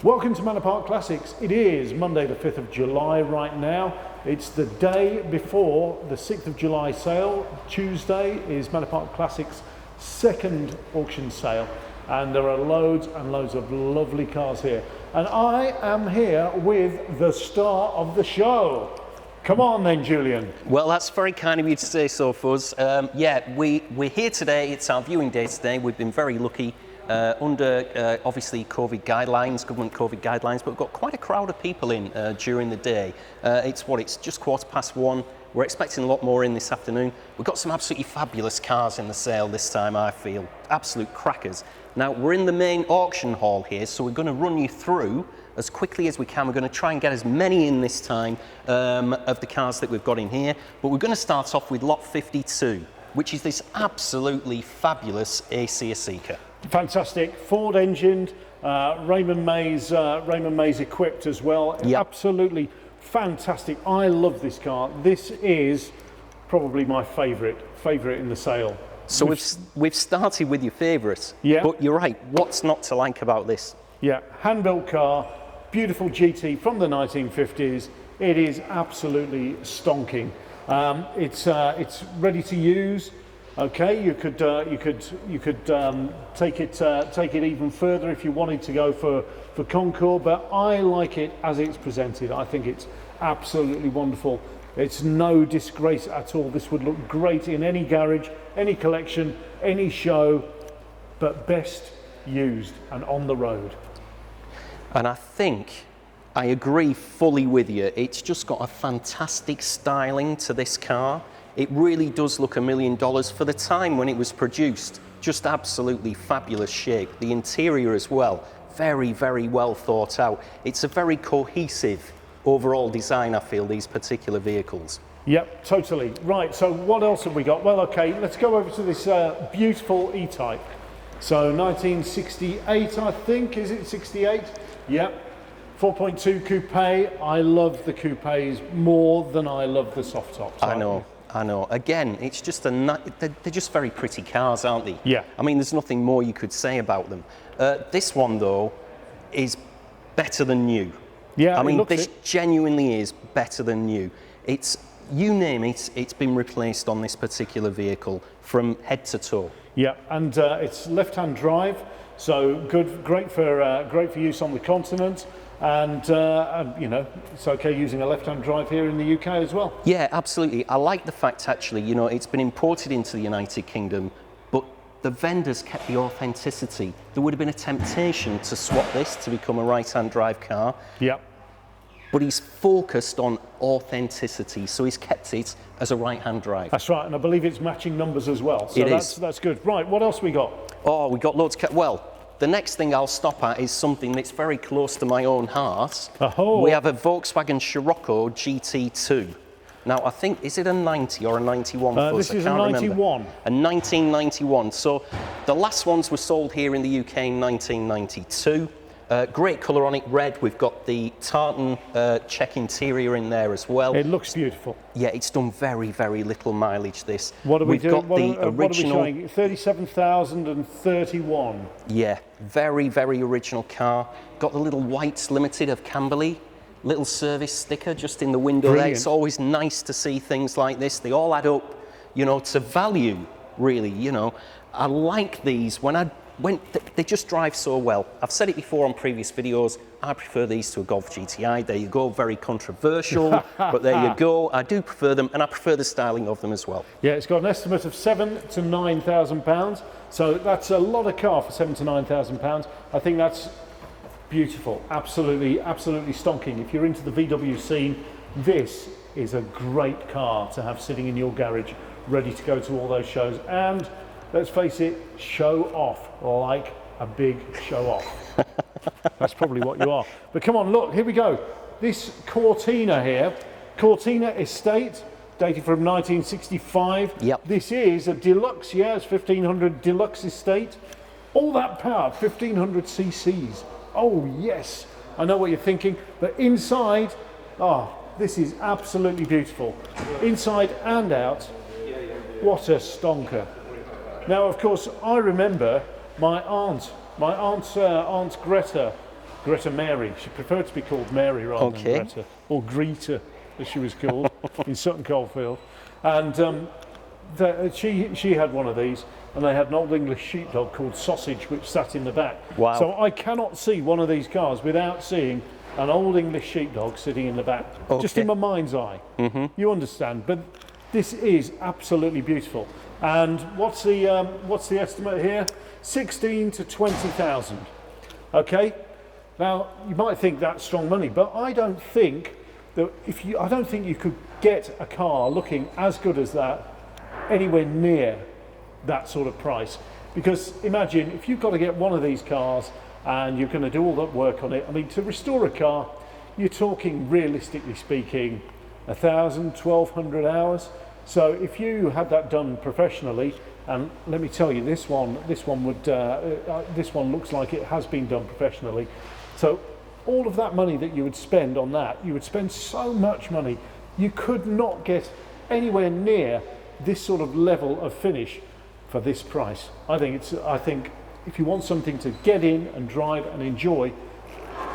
Welcome to Manor Park Classics. It is Monday the 5th of July right now. It's the day before the 6th of July sale. Tuesday is Manor Park Classics' second auction sale, and there are loads and loads of lovely cars here. And I am here with the star of the show. Come on then, Julian. Well, that's very kind of you to say so, Fuzz. Yeah, we're here today. It's our viewing day today. We've been very lucky under, obviously, COVID guidelines, government COVID guidelines, but we've got quite a crowd of people in during the day. It's just 1:15. We're expecting a lot more in this afternoon. We've got some absolutely fabulous cars in the sale this time, I feel. Absolute crackers. Now, we're in the main auction hall here, so we're going to run you through as quickly as we can. We're going to try and get as many in this time of the cars that we've got in here. But we're going to start off with lot 52, which is this absolutely fabulous AC Seeker. Fantastic, Ford engined, Raymond Mays equipped as well. Yep. Absolutely fantastic. I love this car. This is probably my favourite in the sale. So we've started with your favourites. Yeah. But you're right. What's not to like about this? Yeah, hand-built car, beautiful GT from the 1950s. It is absolutely stonking. It's ready to use. Okay, you could take it even further if you wanted to go for Concours, but I like it as it's presented. I think it's absolutely wonderful. It's no disgrace at all. This would look great in any garage, any collection, any show, but best used and on the road. And I think I agree fully with you. It's just got a fantastic styling to this car. It really does look $1 million for the time when it was produced. Just absolutely fabulous shape. The interior as well, very, very well thought out. It's a very cohesive overall design, I feel, these particular vehicles. Yep, totally. Right, so what else have we got? Well, okay, let's go over to this beautiful E-Type. So 1968, I think, is it 68? Yep. 4.2 coupe. I love the coupes more than I love the soft tops. I know. Again, it's just they're just very pretty cars, aren't they? Yeah. I mean, there's nothing more you could say about them. This one, though, is better than new. Yeah, I mean, this genuinely is better than new. It's, you name it, it's been replaced on this particular vehicle from head to toe. Yeah, and it's left-hand drive, so great for use on the continent. And you know, it's okay using a left-hand drive here in the UK as well. Yeah, absolutely. I like the fact, actually, you know, it's been imported into the United Kingdom, but the vendors kept the authenticity. There would have been a temptation to swap this to become a right-hand drive car. Yeah. But he's focused on authenticity, so he's kept it as a right-hand drive. That's right, and I believe it's matching numbers as well. So that's good. Right, what else we got? Oh, we got loads. Well, the next thing I'll stop at is something that's very close to my own heart. Oh. We have a Volkswagen Sirocco Gt2. Now, I think, is it a 90 or a 91? This is a 91. Remember. A 1991. So the last ones were sold here in the UK in 1992. Great colour on it, red. We've got the tartan check interior in there as well. It looks beautiful. Yeah, it's done very, very little mileage, this. What are we doing? Got the original. What are we showing? 37,031. Yeah, very, very original car. Got the little Whites Limited of Camberley. Little service sticker just in the window. Brilliant. There. It's always nice to see things like this. They all add up, you know, to value, really, you know. I like these they just drive so well. I've said it before on previous videos, I prefer these to a Golf GTI. There you go, very controversial, but there you go. I do prefer them, and I prefer the styling of them as well. Yeah, it's got an estimate of £7,000 to £9,000, so that's a lot of car for £7,000 to £9,000. I think that's beautiful, absolutely stonking. If you're into the VW scene, this is a great car to have sitting in your garage, ready to go to all those shows, and let's face it, show off like a big show off. That's probably what you are. But come on, look, here we go. This Cortina here, Cortina Estate, dated from 1965. Yep. This is a deluxe, yeah, it's 1500 deluxe estate. All that power, 1500 cc's. Oh yes, I know what you're thinking, but inside, this is absolutely beautiful. Inside and out, what a stonker. Now, of course, I remember my aunt Greta Greta Mary. She preferred to be called Mary rather than Greta, or Greta, as she was called in Sutton Coldfield. And she had one of these, and they had an old English sheepdog called Sausage, which sat in the back. Wow. So I cannot see one of these cars without seeing an old English sheepdog sitting in the back, just in my mind's eye. You understand? But this is absolutely beautiful. And what's the estimate here? 16 to 20,000. Okay. Now you might think that's strong money, but I don't think that I don't think you could get a car looking as good as that anywhere near that sort of price. Because imagine if you've got to get one of these cars and you're going to do all that work on it. I mean, to restore a car, you're talking, realistically speaking, 1,000, 1,200 hours. So if you had that done professionally, and let me tell you, this one looks like it has been done professionally. So all of that money that you would spend on that, you would spend so much money. You could not get anywhere near this sort of level of finish for this price. I think if you want something to get in and drive and enjoy,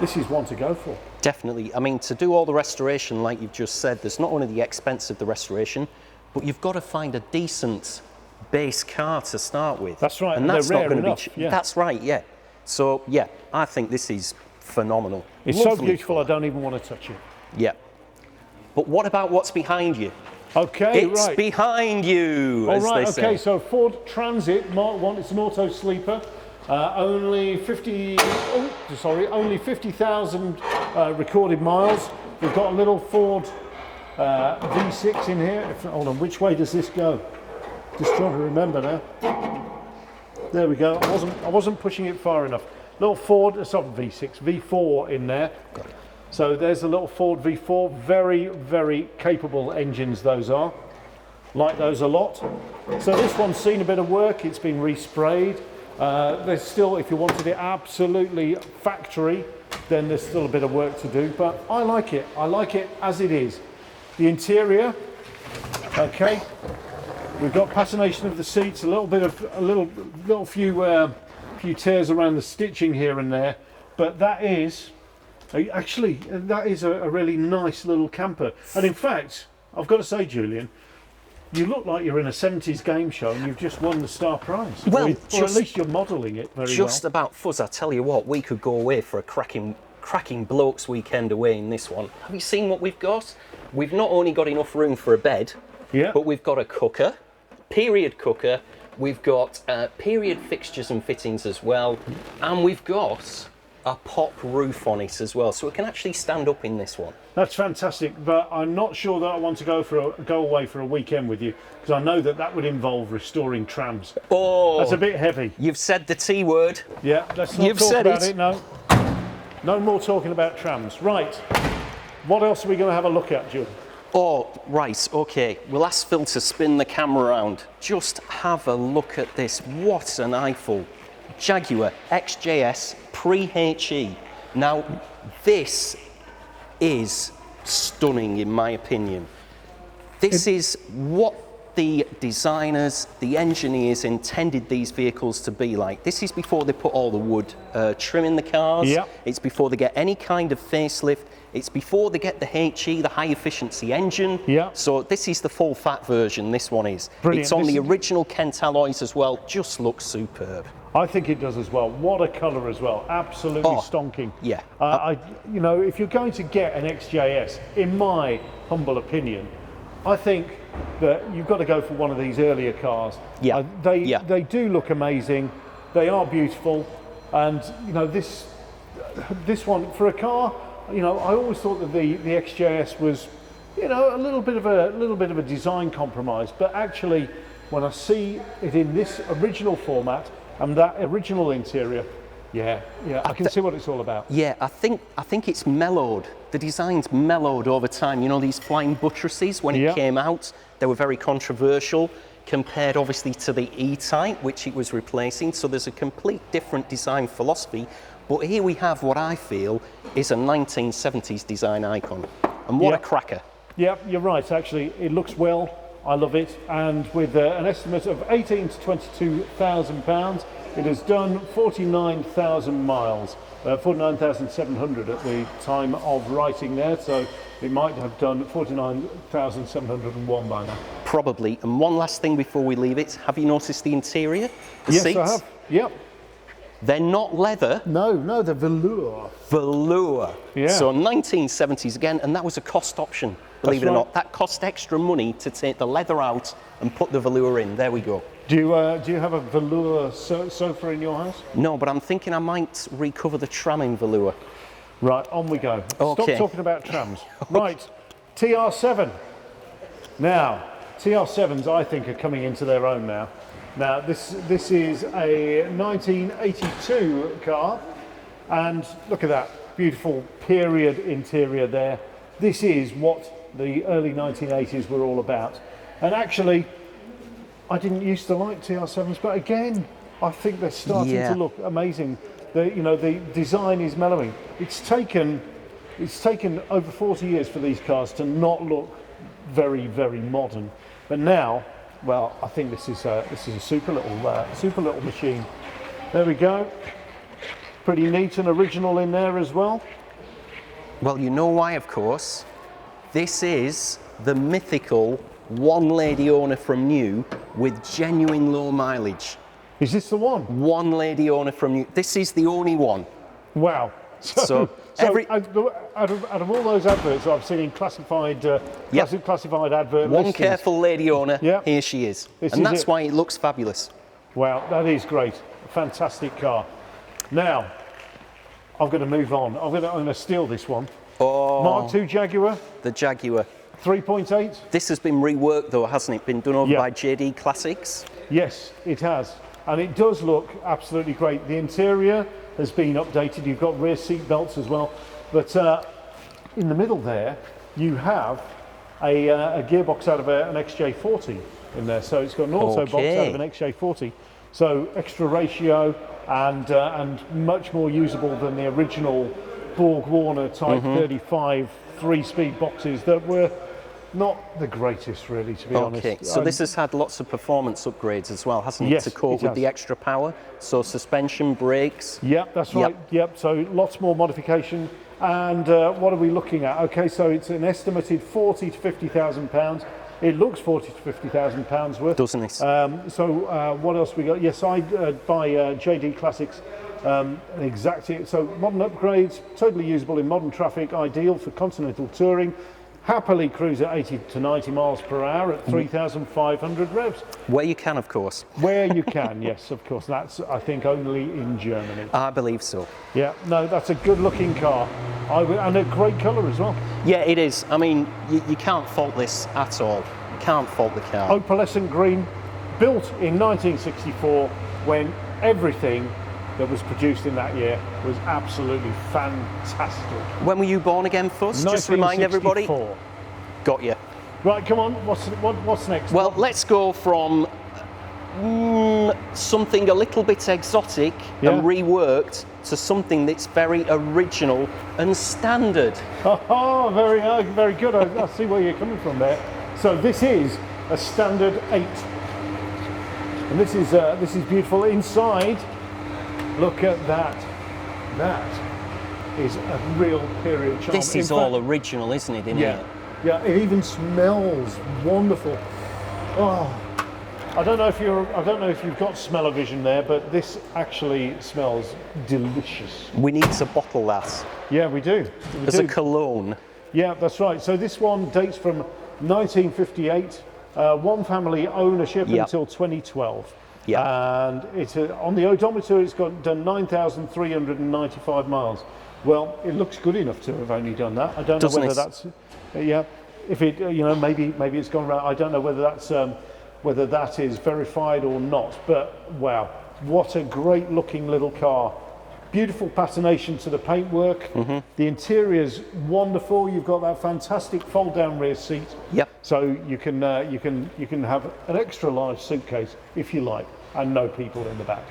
this is one to go for. Definitely. I mean, to do all the restoration, like you've just said, there's not only the expense of the restoration, but you've got to find a decent base car to start with. That's right, and that's not going to be. Yeah. That's right. Yeah. So yeah, I think this is phenomenal. It's Lovely so beautiful. colour. I don't even want to touch it. Yeah. But what about what's behind you? Okay, It's right. behind you, All as right, they okay, say. so Ford Transit Mark 1, it's an auto sleeper. Only 50,000 recorded miles. We've got a little Ford V6 in here. Hold on, which way does this go? Just trying to remember now. There we go. I wasn't pushing it far enough. Little Ford, sorry, V6, V4 in there. Got it. So there's a little Ford V4. Very, very capable engines those are. Like those a lot. So this one's seen a bit of work. It's been resprayed. There's still, if you wanted it absolutely factory, then there's still a bit of work to do. But I like it. I like it as it is. The interior, okay. We've got patination of the seats. A few tears around the stitching here and there. But that is actually a really nice little camper. And in fact, I've got to say, Julian, you look like you're in a 70s game show and you've just won the star prize. Well, or at least you're modelling it very well. Just about fuzz. I tell you what, we could go away for a cracking blokes weekend away in this one. Have you seen what we've got? We've not only got enough room for a bed, but we've got a cooker, period cooker. We've got period fixtures and fittings as well, and we've got a pop roof on it as well, so it can actually stand up in this one. That's fantastic, but I'm not sure that I want to go away for a weekend with you, because I know that would involve restoring trams. Oh, that's a bit heavy. You've said the T word. Yeah, let's not talk about it. No more talking about trams. Right, what else are we going to have a look at, Jude? Oh, right, okay. We'll ask Phil to spin the camera around. Just have a look at this. What an eyeful. Jaguar XJS pre-HE. Now, this is stunning in my opinion. This is what the designers, the engineers intended these vehicles to be like. This is before they put all the wood trim in the cars. Yep. It's before they get any kind of facelift. It's before they get the HE, the high efficiency engine. Yeah. So this is the full fat version, this one is. Brilliant. It's on the original Kent alloys as well. Just looks superb. I think it does as well. What a colour as well. Absolutely stonking. Yeah. You know, if you're going to get an XJS, in my humble opinion, I think that you've got to go for one of these earlier cars. Yeah. They do look amazing. They are beautiful, and you know this one for a car. You know, I always thought that the XJS was, you know, a little bit of a design compromise. But actually, when I see it in this original format and that original interior, I can see what it's all about. Yeah, I think it's mellowed. The design's mellowed over time. You know, these flying buttresses, when it came out, they were very controversial, compared obviously to the E-Type, which it was replacing. So there's a complete different design philosophy. But here we have what I feel is a 1970s design icon. And what a cracker. Yeah, you're right, actually. It looks well. I love it. And with an estimate of £18,000 to £22,000, it has done 49,000 miles. 49,700 at the time of writing there, so it might have done 49,701 by now. Probably. And one last thing before we leave it, have you noticed the interior? The Yes, seats? I have. Yep. They're not leather. No, they're velour. Velour. Yeah. So 1970s again, and that was a cost option, believe it or not. That cost extra money to take the leather out and put the velour in. There we go. Do you have a velour sofa in your house? No, but I'm thinking I might recover the tram in velour. Right, on we go. Okay. Stop talking about trams. Right, TR7. Now, TR7s I think are coming into their own now. Now, this is a 1982 car, and look at that, beautiful period interior there. This is what the early 1980s were all about. And actually, I didn't used to like TR7s, but again, I think they're starting to look amazing. The design is mellowing. It's taken over 40 years for these cars to not look very, very modern, but now, well, I think this is a super little machine. There we go. Pretty neat and original in there as well. Well, you know why, of course. This is the mythical one lady owner from new with genuine low mileage. Is this the one? One lady owner from new. This is the only one. Wow. So out of all those adverts I've seen in classified advert one listings, careful lady owner, Yep. here she is. This And is that's it. why it looks fabulous. wow, that is great. A fantastic car. Now, I'm going to move on. I'm going to steal this one. Oh, Mark II Jaguar, the Jaguar. 3.8. This has been reworked though, hasn't it? Been done over Yeah. by JD Classics. Yes, it has. And it does look absolutely great. The interior has been updated. You've got rear seat belts as well. But in the middle there, you have a gearbox out of an XJ40 in there. So it's got an auto box out of an XJ40. So extra ratio and much more usable than the original Borg Warner Type 35 3-speed boxes that were not the greatest, really, to be honest. Okay, so this has had lots of performance upgrades as well, hasn't it? Yes, to cope it with has. the extra power. So suspension, brakes. Yep, that's right. Yep, so lots more modification. And what are we looking at? Okay, so it's an estimated 40 to 50,000 pounds. It looks 40 to 50,000 pounds worth. Doesn't it? So what else we got? Yes, I buy JD Classics. Exactly. So modern upgrades, totally usable in modern traffic, ideal for continental touring. Happily cruise at 80 to 90 miles per hour at 3,500 revs. Where you can, of course. Where you can, yes, of course. That's, I think, only in Germany. I believe so. Yeah, no, that's a good-looking car. And a great colour as well. Yeah, it is. I mean, you can't fault this at all. You can't fault the car. Opalescent green, built in 1964, when everything that was produced in that year was absolutely fantastic. When were you born again, Fuzz? Just remind everybody. 1964. Got you. Right, come on. What's next? Well, let's go from something a little bit exotic and reworked to something that's very original and standard. Oh, very good. I see where you're coming from there. So this is a standard 8, and this is beautiful inside. Look at that. That is a real period charm. This is all original, isn't it? Yeah. It even smells wonderful. Oh, I don't know if you've got smell-o-vision there, but this actually smells delicious. We need to bottle that. Yeah, we do. As a cologne. Yeah, that's right. So this one dates from 1958, one family ownership until 2012. Yeah. And it's on the odometer, it's done 9,395 miles. Well, it looks good enough to have only done that. I don't know whether that's, if it, maybe it's gone around. I don't know whether that is verified or not. But wow, what a great looking little car. Beautiful patination to the paintwork. The interior's wonderful. You've got that fantastic fold-down rear seat. Yep. So you can have an extra large suitcase if you like, and no people in the back.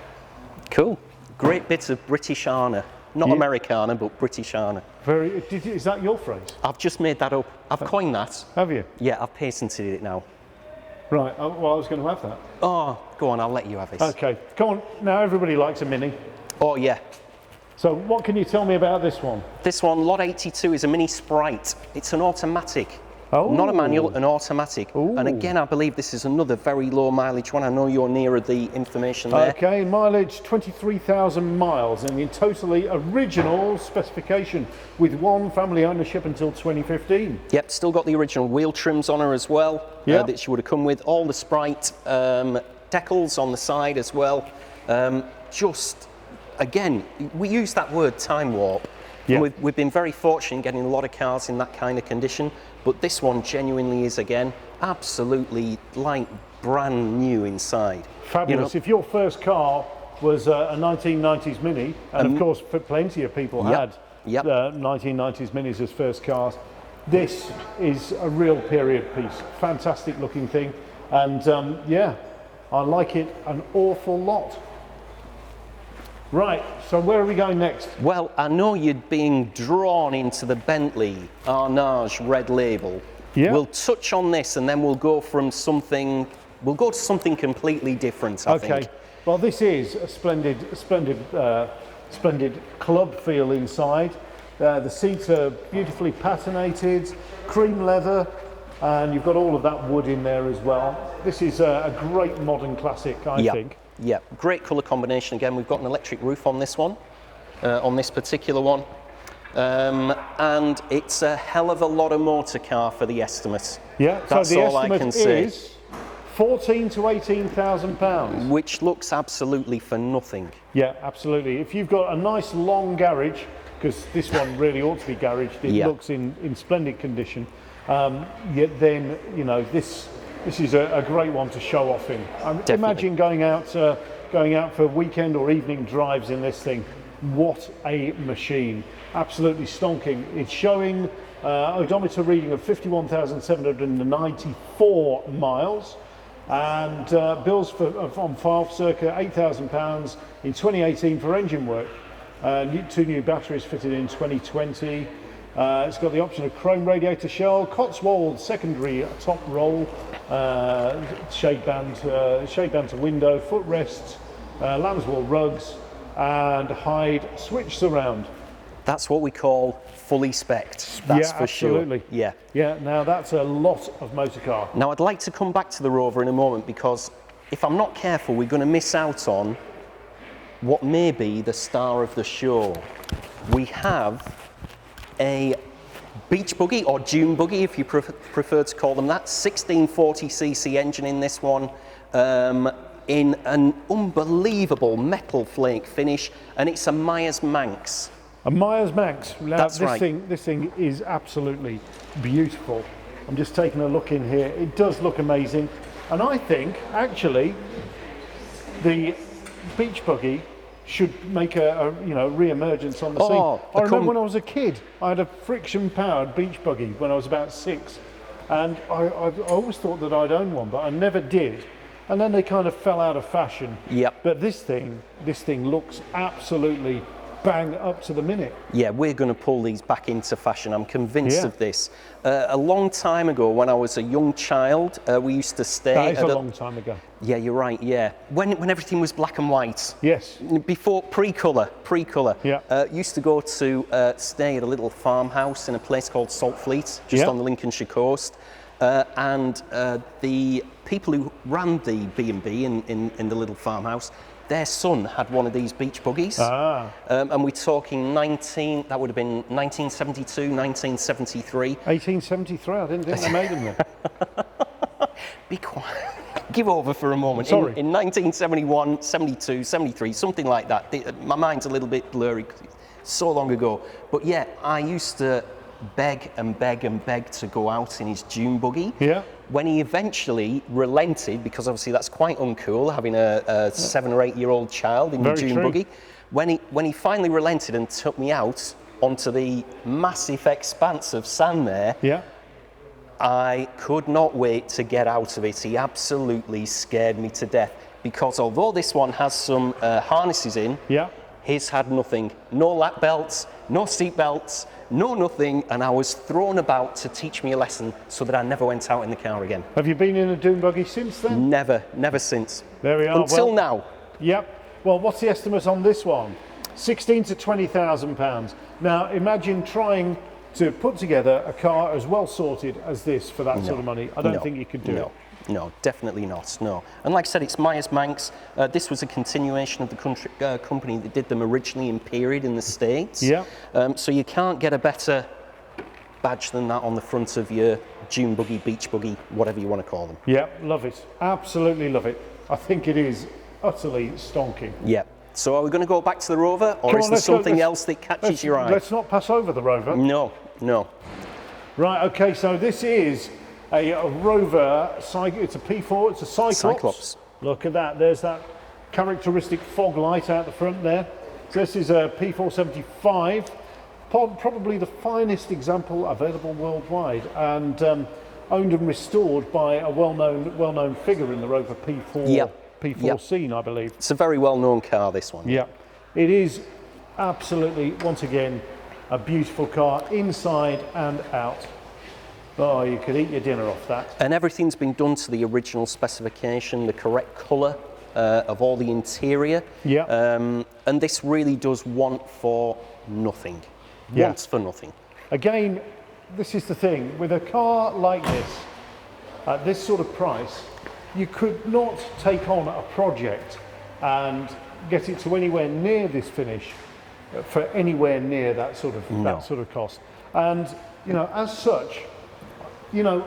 Cool. Great bits of British Arna. Not Americana, but British Arna. Is that your phrase? I've just made that up. I've coined that. Have you? Yeah, I've patented it now. Right. Well, I was going to have that. Oh, go on, I'll let you have it. Okay. Come on. Now everybody likes a Mini. Oh, yeah. So what can you tell me about this one? This one, Lot 82, is a mini Sprite. It's an automatic. Oh. Not a manual, an automatic. Ooh. And again, I believe this is another very low mileage one. I know you're nearer the information there. Okay, mileage 23,000 miles and in totally original specification with one family ownership until 2015. Yep, still got the original wheel trims on her as well, Yep. that she would have come with. All the Sprite decals on the side as well. Just, again, we use that word time warp. Yeah. We've been very fortunate in getting a lot of cars in that kind of condition, but this one genuinely is, again, absolutely like brand new inside. Fabulous. If your first car was a 1990s Mini, and of course plenty of people had 1990s Minis as first cars, this is a real period piece. Fantastic looking thing, and yeah, I like it an awful lot. Right, so where are we going next? Well, I know you're being drawn into the Bentley Arnage red label. Yeah. We'll touch on this and then we'll go to something completely different, I think. Well, this is a splendid club feel inside. The seats are beautifully patinated, cream leather, and you've got all of that wood in there as well. This is a great modern classic, I think. Yeah, great colour combination. Again, we've got an electric roof on this one, on this particular one. And it's a hell of a lot of motor car for the estimate. Yeah, that's so the all I estimate can say. is 14 to 18,000 pounds. Which looks absolutely for nothing. Yeah, absolutely. If you've got a nice long garage, because this one really ought to be garaged, it looks in splendid condition. Yet then, you know, this is a great one to show off in. Imagine going out for weekend or evening drives in this thing. What a machine. Absolutely stonking. It's showing odometer reading of 51,794 miles and bills on file for circa £8,000 in 2018 for engine work. 2 new batteries fitted in 2020. It's got the option of chrome radiator shell, Cotswold secondary top roll, shade band to window, footrests, lambswool rugs, and hide switch surround. That's what we call fully spec'd. That's for absolutely. Sure. Yeah. Yeah. Now that's a lot of motor car. Now I'd like to come back to the Rover in a moment because if I'm not careful, we're going to miss out on what may be the star of the show. We have a beach buggy or dune buggy, if you prefer to call them that. 1640cc engine in this one, in an unbelievable metal flake finish, and it's a Myers Manx. A Myers Manx. Now, That's right. This thing is absolutely beautiful. I'm just taking a look in here. It does look amazing, and I think actually the beach buggy should make a re-emergence on the scene. I remember when I was a kid, I had a friction-powered beach buggy when I was about 6, and I always thought that I'd own one, but I never did. And then they kind of fell out of fashion. Yep. But this thing looks absolutely bang up to the minute. Yeah, we're going to pull these back into fashion. I'm convinced of this. A long time ago, when I was a young child, we used to stay. That is a long time ago. Yeah, you're right. Yeah, when everything was black and white. Yes. Before pre-colour. Yeah. Used to go to stay at a little farmhouse in a place called Saltfleet, just on the Lincolnshire coast, and the people who ran the B&B in the little farmhouse, their son had one of these beach buggies. And we're talking that would have been 1972, 1973. 1873, I didn't think they made them then. Be quiet. Give over for a moment. Sorry. In 1971, 72, 73, something like that. My mind's a little bit blurry because it's so long ago. But yeah, I used to beg and beg and beg to go out in his dune buggy. Yeah. When he eventually relented, because obviously that's quite uncool, having a 7 or 8 year old child in your dune buggy. When he finally relented and took me out onto the massive expanse of sand there, I could not wait to get out of it. He absolutely scared me to death, because although this one has some harnesses in, his had nothing. No lap belts, no seat belts, no nothing, and I was thrown about to teach me a lesson so that I never went out in the car again. Have you been in a dune buggy since then? Never since. There we are. Until now. Yep. Well, what's the estimate on this one? 16 to 20,000 pounds. Now imagine trying to put together a car as well sorted as this for that sort of money. I don't think you could do it. No, definitely not, no. And like I said, it's Myers Manx. This was a continuation of the company that did them originally in period in the States. Yeah. So you can't get a better badge than that on the front of your dune buggy, beach buggy, whatever you want to call them. Yeah, love it. Absolutely love it. I think it is utterly stonking. Yeah. So are we going to go back to the Rover, or is there something else that catches your eye? Let's not pass over the Rover. No, no. Right, okay, so this is a Rover, it's a P4, it's a Cyclops. Look at that, there's that characteristic fog light out the front there. So this is a P475, probably the finest example available worldwide, and owned and restored by a well-known figure in the Rover P4 scene, I believe. It's a very well-known car, this one. Yeah, it is absolutely, once again, a beautiful car inside and out. Oh, you could eat your dinner off that. And everything's been done to the original specification, the correct colour of all the interior. Yeah. And this really does want for nothing. Yeah. Wants for nothing. Again, this is the thing, with a car like this, at this sort of price, you could not take on a project and get it to anywhere near this finish for anywhere near that sort of cost. And, you know, as such, you know,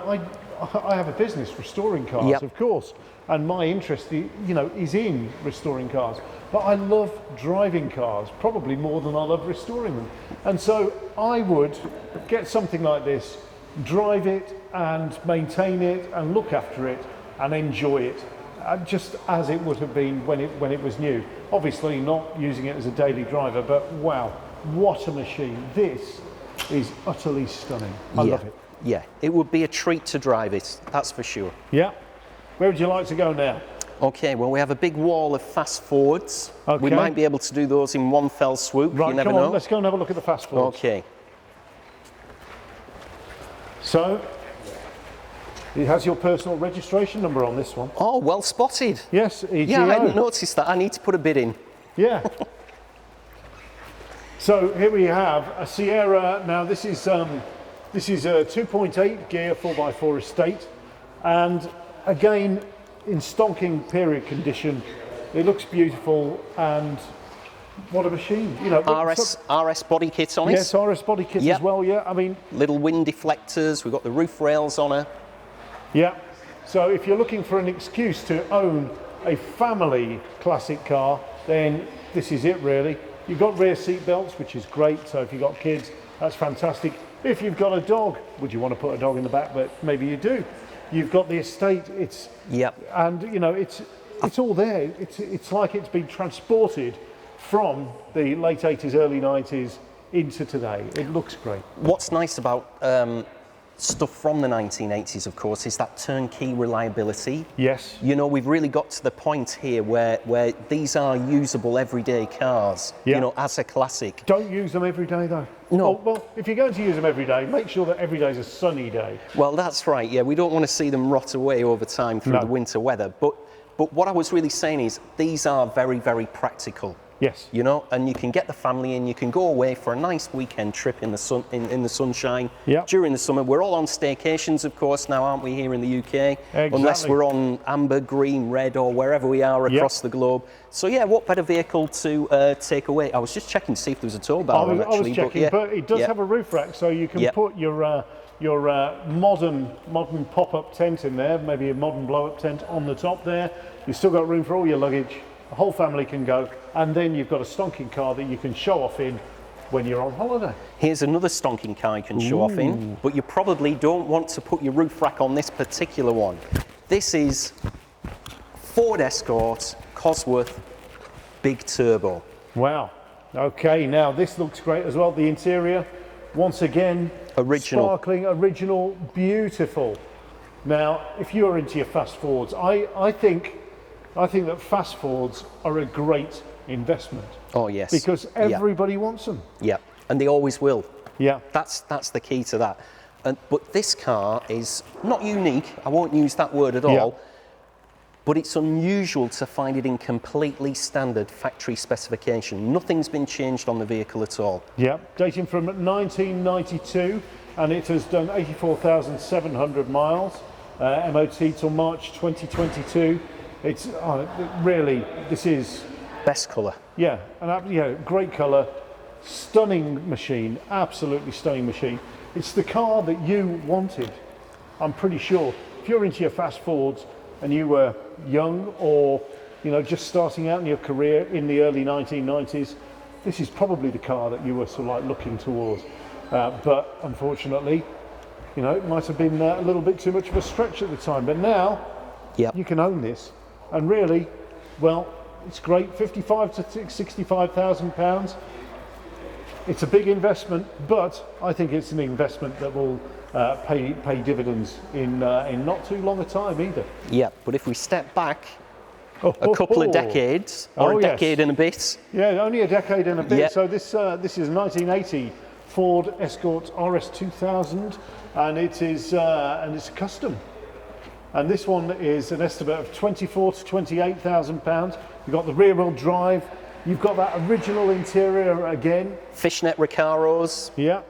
I have a business restoring cars, of course, and my interest, you know, is in restoring cars. But I love driving cars, probably more than I love restoring them. And so I would get something like this, drive it and maintain it and look after it and enjoy it, just as it would have been when it was new. Obviously not using it as a daily driver, but wow, what a machine. This is utterly stunning. I love it. Yeah, it would be a treat to drive it, that's for sure. Yeah. Where would you like to go now? Okay, well, we have a big wall of fast forwards. Okay. We might be able to do those in one fell swoop. Right, you never come on, know. let's go and have a look at the fast forwards. Okay. So, it has your personal registration number on this one. Oh, well spotted. Yes, EGO. Yeah, I hadn't noticed that. I need to put a bid in. Yeah. So here we have a Sierra. Now this is a 2.8 gear 4x4 estate, and again in stonking period condition. It looks beautiful, and what a machine! You know, RS body kit on it. Yes, RS body kit as well. Yeah, I mean, little wind deflectors. We've got the roof rails on her. Yeah. So if you're looking for an excuse to own a family classic car, then this is it really. You've got rear seat belts, which is great. So if you've got kids, that's fantastic. If you've got a dog, would you want to put a dog in the back? But maybe you do. You've got the estate. And you know, it's all there. It's like it's been transported from the late 80s, early 90s into today. It looks great. What's nice about stuff from the 1980s, of course, is that turnkey reliability. Yes. You know, we've really got to the point here where these are usable everyday cars, you know, as a classic. Don't use them every day though. No. Well, if you're going to use them every day, make sure that every day is a sunny day. Well, that's right, yeah. We don't want to see them rot away over time through the winter weather. But what I was really saying is these are very, very practical. Yes. You know, and you can get the family in, you can go away for a nice weekend trip in the sun, in the sunshine during the summer. We're all on staycations, of course, now, aren't we, here in the UK? Exactly. Unless we're on amber, green, red, or wherever we are across the globe. So yeah, what better vehicle to take away? I was just checking to see if there was a tow bar on, actually. I was checking, but it does have a roof rack, so you can put your modern pop-up tent in there, maybe a modern blow-up tent on the top there. You've still got room for all your luggage. The whole family can go, and then you've got a stonking car that you can show off in when you're on holiday. Here's another stonking car you can show off in, but you probably don't want to put your roof rack on this particular one. This is Ford Escort Cosworth Big Turbo. Wow. Okay, now this looks great as well. The interior, once again, original, sparkling, original, beautiful. Now, if you're into your fast forwards, I think that fast forwards are a great investment. Oh yes. Because everybody wants them. Yeah, and they always will. Yeah. That's the key to that. But this car is not unique. I won't use that word at all. but it's unusual to find it in completely standard factory specification. Nothing's been changed on the vehicle at all. Yeah, dating from 1992, and it has done 84,700 miles, MOT till March 2022. It's really, this is... Best colour. Yeah, great colour, stunning machine, absolutely stunning machine. It's the car that you wanted, I'm pretty sure. If you're into your fast Fords and you were young or just starting out in your career in the early 1990s, this is probably the car that you were sort of like looking towards. But unfortunately, it might have been a little bit too much of a stretch at the time. But now, you can own this, and really, well, it's great. 55 to 65,000 pounds. It's a big investment, but I think it's an investment that will pay dividends in not too long a time either. Yeah, but if we step back a couple of decades, or a decade and a bit. Yeah, only a decade and a bit. Yep. So this is 1980 Ford Escort Rs 2000, and it's a custom. And this one is an estimate of 24 to 28,000 pounds. You've got the rear-wheel drive. You've got that original interior again. Fishnet Recaros. Yeah.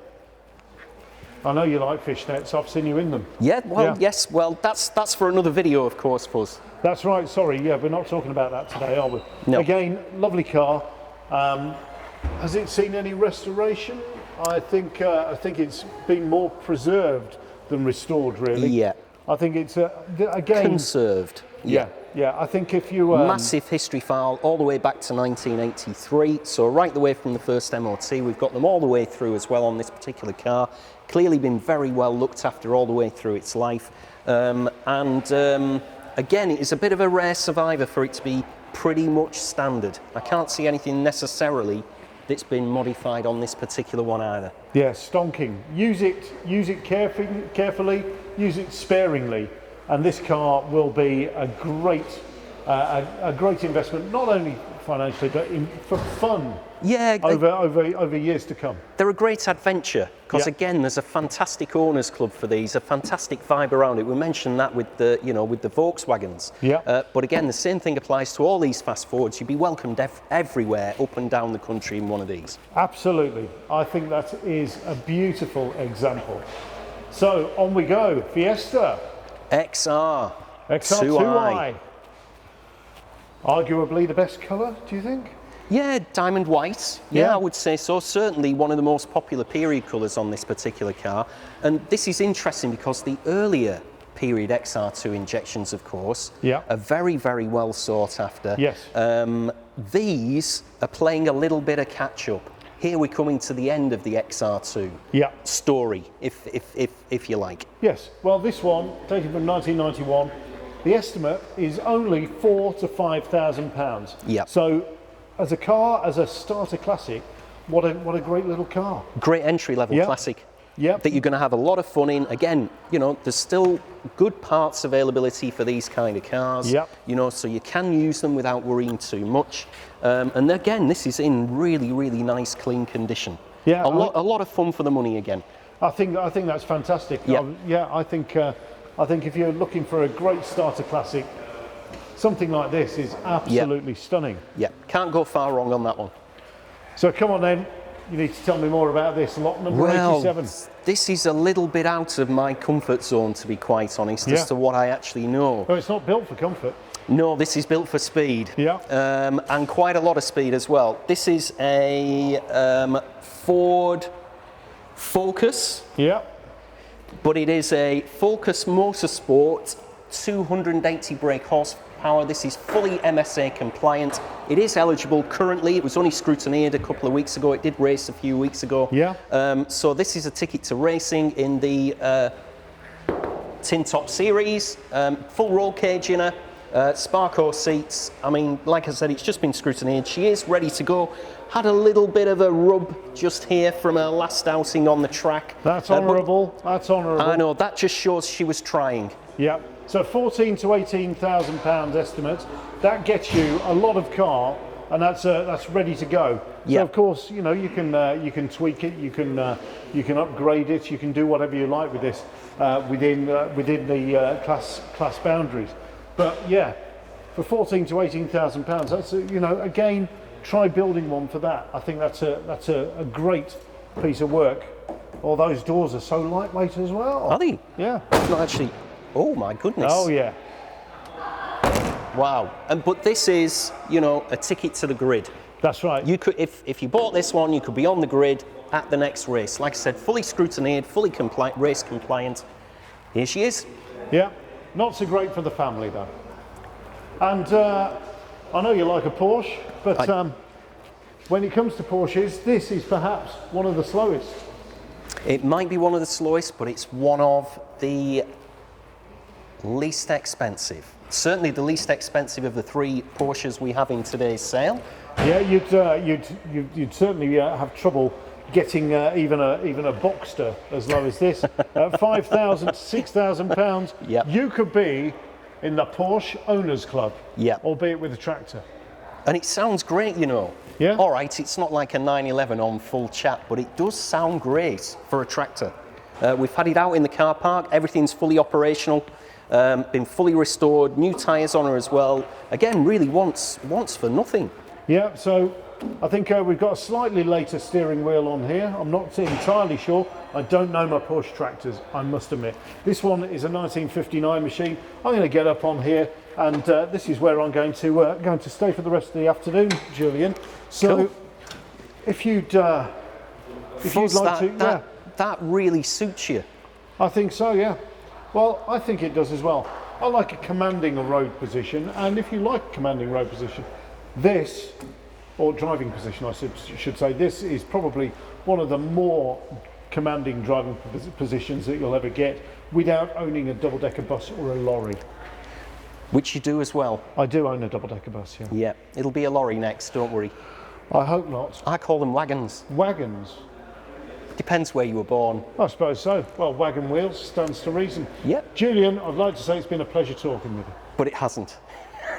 I know you like fishnets. I've seen you in them. Yeah, well, yes. Well, that's for another video, of course, Fuzz. That's right. Sorry. Yeah, we're not talking about that today, are we? No. Again, lovely car. Has it seen any restoration? I think it's been more preserved than restored, really. Yeah. I think it's again conserved. Yeah. I think if you massive history file all the way back to 1983, so right the way from the first MOT, we've got them all the way through as well on this particular car. Clearly been very well looked after all the way through its life, again, it is a bit of a rare survivor for it to be pretty much standard. I can't see anything necessarily that's been modified on this particular one either. Yeah, stonking. Use it carefully, use it sparingly, and this car will be a great investment, not only financially but for fun. Yeah, over years to come. They're a great adventure because again, there's a fantastic owners club for these, a fantastic vibe around it. We mentioned that with the with the Volkswagens. Yeah. But again, the same thing applies to all these fast Fords. You'd be welcomed everywhere, up and down the country in one of these. Absolutely, I think that is a beautiful example. So on we go, Fiesta Xr 2i. Arguably the best colour, do you think? Yeah, diamond white. Yeah, I would say so. Certainly one of the most popular period colours on this particular car. And this is interesting because the earlier period XR2 injections, of course, are very, very well sought after. Yes. These are playing a little bit of catch up. Here we're coming to the end of the XR2 story, if you like. Yes. Well, this one, taken from 1991, the estimate is only £4,000 to £5,000. Yeah. So, as a car, as a starter classic, what a great little car. Great entry-level classic. Yeah. That you're going to have a lot of fun in. Again, there's still good parts availability for these kind of cars. Yeah. So you can use them without worrying too much. And again, this is in really, really nice, clean condition. Yeah. A lot of fun for the money again. I think that's fantastic. Yeah. I think if you're looking for a great starter classic, something like this is absolutely stunning. Yeah, can't go far wrong on that one. So come on then, you need to tell me more about this, lot number 87. This is a little bit out of my comfort zone, to be quite honest, as to what I actually know. Well, it's not built for comfort. No, this is built for speed. Yeah. And quite a lot of speed as well. This is a Ford Focus. Yeah. But it is a Focus Motorsport 280 brake horsepower. This is fully MSA compliant. It is eligible currently. It was only scrutineered a couple of weeks ago. It did race a few weeks ago. Yeah. So this is a ticket to racing in the Tin Top Series. Full roll cage in her. Sparko seats. I mean, like I said, it's just been scrutineered. She is ready to go. Had a little bit of a rub just here from her last outing on the track. That's honourable. That's honourable. I know, that just shows she was trying. Yeah. So £14,000 to £18,000 estimate. That gets you a lot of car, and that's ready to go. So of course, you can tweak it, you can upgrade it, you can do whatever you like with this within the class boundaries. But yeah, for 14 to 18,000 pounds. That's you know, again, try building one for that. I think that's a great piece of work. All those doors are so lightweight as well. Are they? Yeah. It's not actually. Oh my goodness. Oh yeah. Wow. But this is, you know, a ticket to the grid. That's right. You could, if you bought this one, you could be on the grid at the next race. Like I said, fully scrutineered, fully race compliant. Here she is. Yeah. Not so great for the family though. And I know you like a Porsche, but when it comes to Porsches, this is perhaps one of the slowest. It might be one of the slowest, but it's one of the least expensive. Certainly the least expensive of the three Porsches we have in today's sale. Yeah, you'd certainly have trouble getting even a Boxster as low as this. £5,000, £6,000. Yep. You could be in the Porsche Owners Club. Yeah. Albeit with a tractor. And it sounds great, you know. Yeah. All right, it's not like a 911 on full chat, but it does sound great for a tractor. We've had it out in the car park. Everything's fully operational, been fully restored. New tyres on her as well. Again, really wants for nothing. Yeah. So I think we've got a slightly later steering wheel on here. I'm not entirely sure. I don't know my Porsche tractors, I must admit. This one is a 1959 machine. I'm going to get up on here, and this is where I'm going to stay for the rest of the afternoon, Julian. So, cool. if you'd like to, that really suits you. I think so. Yeah. Well, I think it does as well. I like a commanding road position, and if you like commanding road position, this, or driving position, I should say, this is probably one of the more commanding driving positions that you'll ever get without owning a double-decker bus or a lorry. Which you do as well. I do own a double-decker bus, yeah. Yeah, it'll be a lorry next, don't worry. I hope not. I call them wagons. Wagons? Depends where you were born. I suppose so. Well, wagon wheels stands to reason. Yep. Julian, I'd like to say it's been a pleasure talking with you. But it hasn't.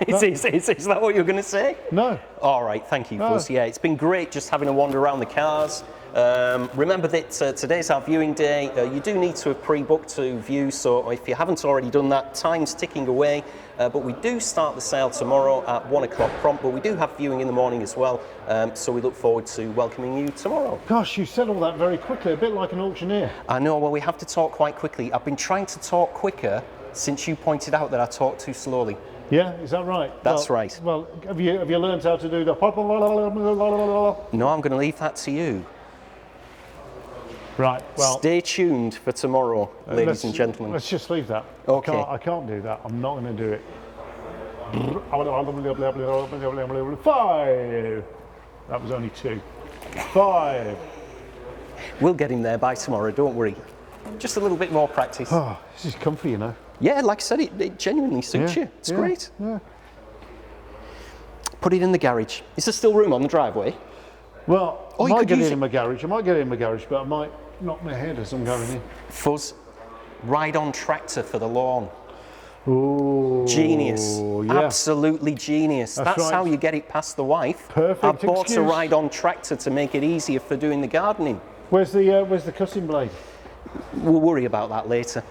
Is that what you're going to say? No. All right, thank you, Fuzz. Yeah, it's been great just having a wander around the cars. Remember that today's our viewing day. You do need to have pre-booked to view, so if you haven't already done that, time's ticking away. But we do start the sale tomorrow at 1 o'clock prompt, but we do have viewing in the morning as well. So we look forward to welcoming you tomorrow. Gosh, you said all that very quickly, a bit like an auctioneer. I know, well, we have to talk quite quickly. I've been trying to talk quicker since you pointed out that I talk too slowly. Yeah, is that right? That's right. Well, have you learned how to do the... No, I'm going to leave that to you. Right, well... Stay tuned for tomorrow, ladies and gentlemen. Let's just leave that. Okay. I can't do that. I'm not going to do it. 5! That was only 2. 5. We'll get him there by tomorrow, don't worry. Just a little bit more practice. Oh, this is comfy, you know. Yeah, like I said, it genuinely suits you. It's great. Yeah. Put it in the garage. Is there still room on the driveway? Well, I might get it in my garage. I might get it in my garage, but I might knock my head as I'm going in. Fuzz, ride on tractor for the lawn. Ooh, genius. Yeah. Absolutely genius. That's right. how you get it past the wife. Perfect I bought excuse. a ride on tractor to make it easier for doing the gardening. Where's the cutting blade? We'll worry about that later.